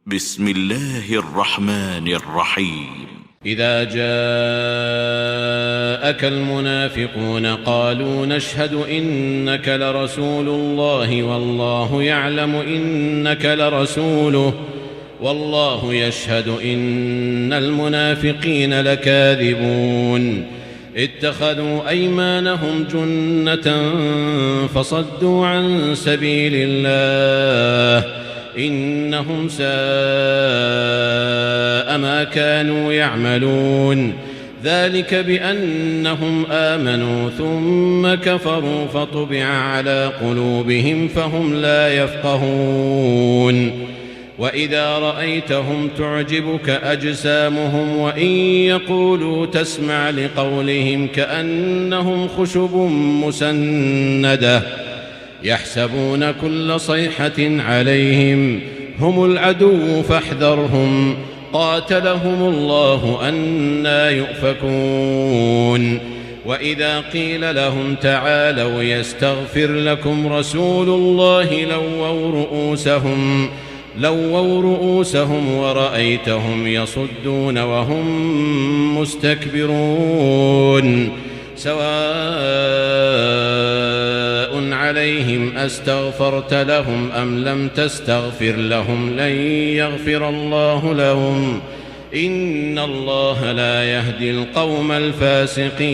بسم الله الرحمن الرحيم. إذا جاءك المنافقون قالوا نشهد إنك لرسول الله والله يعلم إنك لرسوله والله يشهد إن المنافقين لكاذبون اتخذوا أيمانهم جنة فصدوا عن سبيل الله إنهم ساء ما كانوا يعملون ذلك بأنهم آمنوا ثم كفروا فطبع على قلوبهم فهم لا يفقهون وإذا رأيتهم تعجبك أجسامهم وإن يقولوا تسمع لقولهم كأنهم خشب مسندة يحسبون كل صيحة عليهم هم العدو فاحذرهم قاتلهم الله أنى يؤفكون وإذا قيل لهم تعالوا يستغفر لكم رسول الله لووا رؤوسهم ورأيتهم يصدون وهم مستكبرون سواء عليهم أستغفرت لهم أم لم تستغفر لهم لن يغفر الله لهم إن الله لا يهدي القوم الفاسقين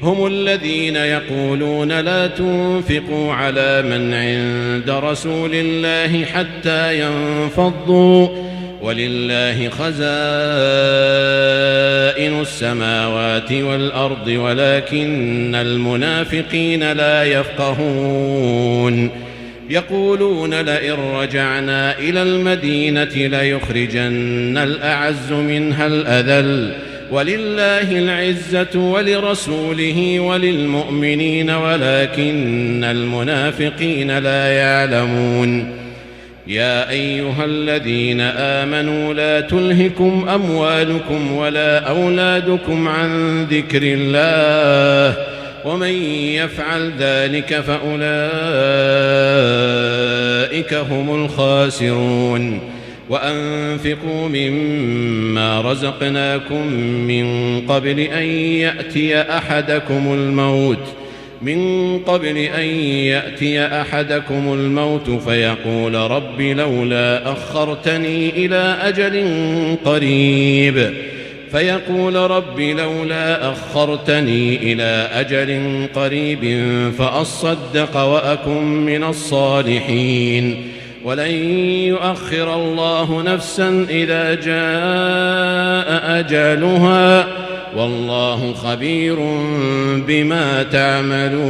هم الذين يقولون لا تنفقوا على من عند رسول الله حتى ينفضوا ولله خزائن السماوات والأرض ولكن المنافقين لا يفقهون يقولون لئن رجعنا إلى المدينة ليخرجن الأعز منها الأذل ولله العزة ولرسوله وللمؤمنين ولكن المنافقين لا يعلمون يا أيها الذين آمنوا لا تلهكم أموالكم ولا أولادكم عن ذكر الله ومن يفعل ذلك فأولئك هم الخاسرون وأنفقوا مما رزقناكم من قبل أن يأتي أحدكم الموت فيقول رب لولا أخرتني إلى أجل قريب فأصدق وأكن من الصالحين ولن يؤخر الله نفسا إذا جاء أجلها والله خبير بما تعملون.